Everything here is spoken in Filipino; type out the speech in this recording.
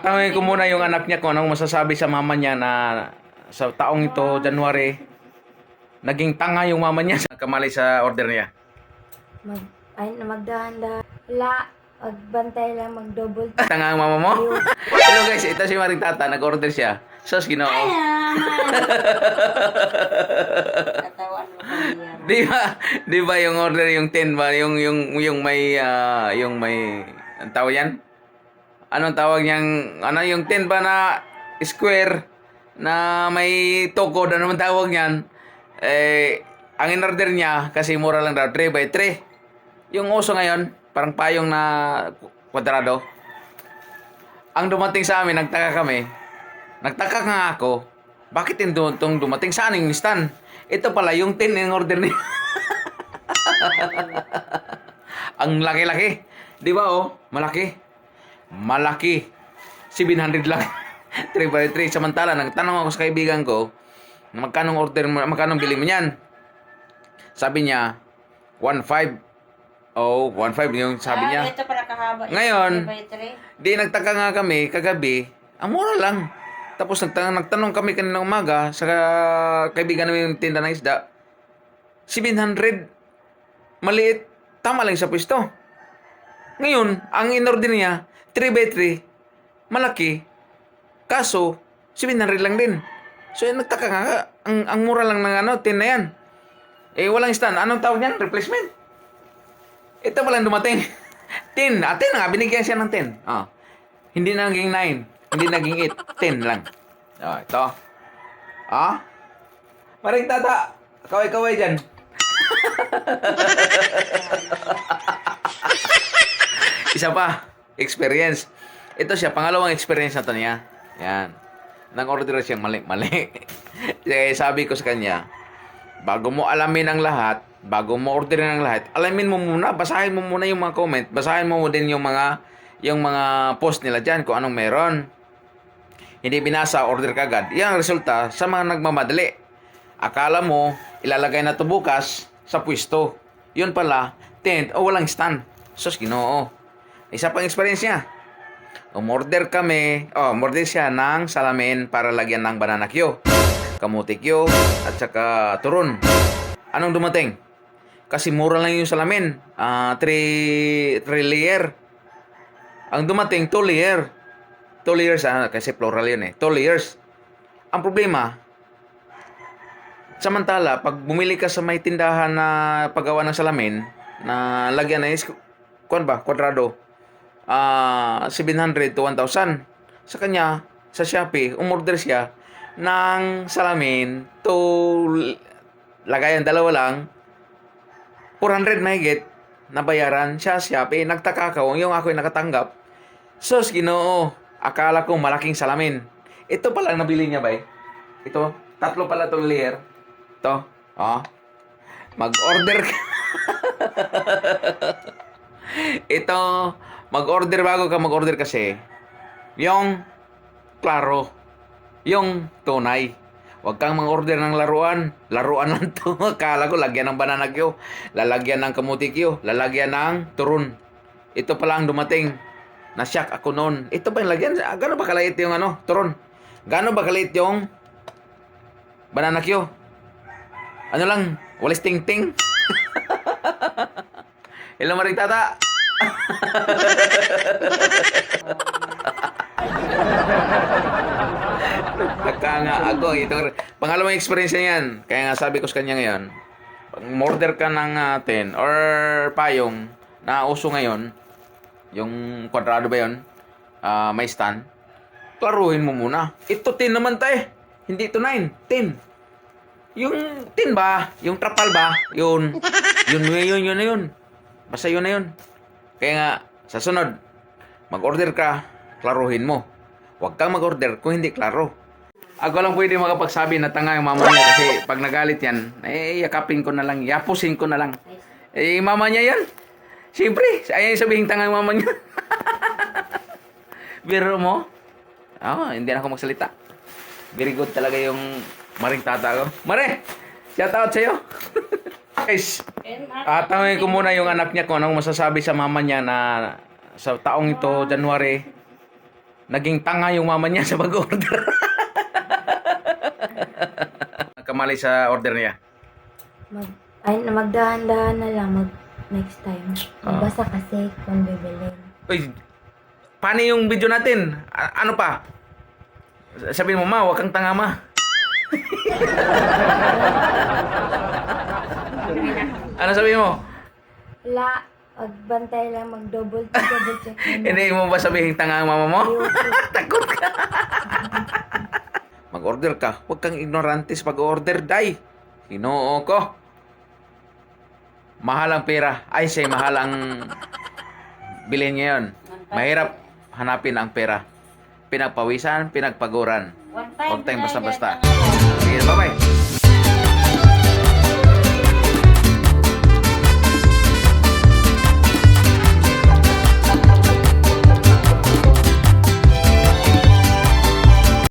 Tanungin ko muna yung anak niya kung anong masasabi sa mama niya na sa taong ito, January, naging tanga yung mama niya sa kamali sa order niya. Magdahan-dahan. Wala. Magbantay lang, mag-double. Tanga ang mama mo? Hello guys, ito si Maring Tata, nag-order siya. Sos, Ginoo. Katawan mo kanya. Di ba yung order yung 10 ba, yung may ang tawag yan? Anong tawag niyang, ano yung 10 ba na square na may tukod, ano naman tawag niyan? Ang in-order niya, kasi mura lang daw, 3 by 3. Yung uso ngayon, parang payong na kwadrado. Ang dumating sa amin, nagtaka kami. Nagtaka nga ako, bakit itong dumating sa aning stand? Ito pala, yung 10 in order niya. Ang laki-laki. Di ba oh? Malaki. Malaki. 700 lang. 3 by 3. Samantala, nagtanong ako sa kaibigan ko, magkano order mo, magkano bili mo niyan? Sabi niya, 1.5. Oh, 1.5 yung sabi niya. Ito para kahaba. Ngayon, 3x3. di nagtaka nga kami kagabi, ang mura lang. Tapos nagtanong kami kanina umaga sa kaibigan namin yung tinda ng isda. 700. Maliit. Tama lang sa pwesto. Ngayon, ang in-order niya, 3 by 3. Malaki. Kaso, 700 lang din. So, nagtaka nga, ang mura lang ng 10 na yan. Walang stand. Anong tawag niyan? Replacement. Ito palang dumating. 10. 10 nga. Binigyan siya ng 10. Hindi na naging 9. Hindi naging 8. 10 lang. Ito. Maring Tata. Kaway-kaway dyan. Isa pa. Experience. Ito siya. Pangalawang experience na to niya. Yan. Nang-order siyang mali-mali. Kaya sabi ko sa kanya, bago mo alamin ang lahat, bago mo orderin ang lahat, alamin mo muna, basahin mo muna yung mga comment, basahin mo din yung mga post nila dyan kung anong meron. Hindi binasa, order kagad. Yan ang resulta sa mga nagmamadali. Akala mo, ilalagay na to bukas sa pwesto. Yun pala, tent o walang stand. Sus, Ginoo. Isa pang experience niya. Umorder siya ng salamin para lagyan ng banana Q, kamuti Q, at saka turon. Anong dumating? Kasi mura lang yung salamin. 3 layer. Ang dumating, 2 layer. 2 layers, kasi plural yun 2 layers. Ang problema, samantala, pag bumili ka sa may tindahan na paggawa ng salamin, na lagyan na kwadrado, 700 to 1,000. Sa kanya, sa Shopee, umorder siya ng salamin to lagayan dalawa lang, 400 mahigit na bayaran siya Shopee. Nagtaka ako, yung ako'y nakatanggap. Sus, Ginoo, akala ko malaking salamin. Ito pala nabili niya ba Ito, 3 pala itong layer. Ito, mag-order ka. Ito, bago ka mag-order kasi, yung klaro, yung tunay. Huwag kang mag-order ng laruan. Laruan lang to. Akala ko lagyan ng banana Q, lalagyan ng kamuti Q, lalagyan ng turun. Ito pala ang dumating. Na-shock ako noon. Ito ba yung lagyan? Gano'n ba kaliit yung turun? Gano'n ba kaliit yung banana Q? Ano lang, walis ting-ting. Hello, Maring Tata. Nagtaka nga ako. Pangalawang experience niya yan. Kaya nga sabi ko sa kanya ngayon, pag order ka ng 10 or payong na uso ngayon, yung kwadrado ba yun, may stand, klaruhin mo muna. Ito 10 naman tayo. Hindi ito 9. 10. Yung 10 ba? Yung trapal ba? Yun. Yun na yun. Basta yun na yun. Kaya nga, sa sunod, mag-order ka, klaruhin mo. Huwag kang mag-order kung hindi klaro. Ako lang pwede makapagsabi na tanga yung mama niya kasi pag nagalit yan, yakapin ko na lang, yapusin ko na lang. Mama niya yan. Siyempre, ayaw sabihin tanga yung mama niya. Biro mo? Hindi na ako magsalita. Very good talaga yung Maring Tata ko. Mare, shout out sa'yo. Guys, tanungin ko muna yung anak niya kung anong masasabi sa mama niya na sa taong ito, January, Naging tanga yung mama niya sa pag-order. Kamali sa order niya. Magdahan-dahan na lang next time. Magbasa kasi kung bibilin. Uy, paano yung video natin? Ano pa? Sabihin mo, ma, huwag kang tanga, ma. Ano sabihin mo? Wala, magbantay lang, double check na. Hindi mo ba sabihin tanga ang mama mo? Takot ka. Mag-order ka. Huwag kang ignorante sa pag-order, day. Hinoo ko. Mahal ang pera. Ay, say, mahal ang bilhin ngayon. Mahirap hanapin ang pera. Pinagpawisan, pinagpaguran. Huwag tayong basta-basta. Sige, bye-bye.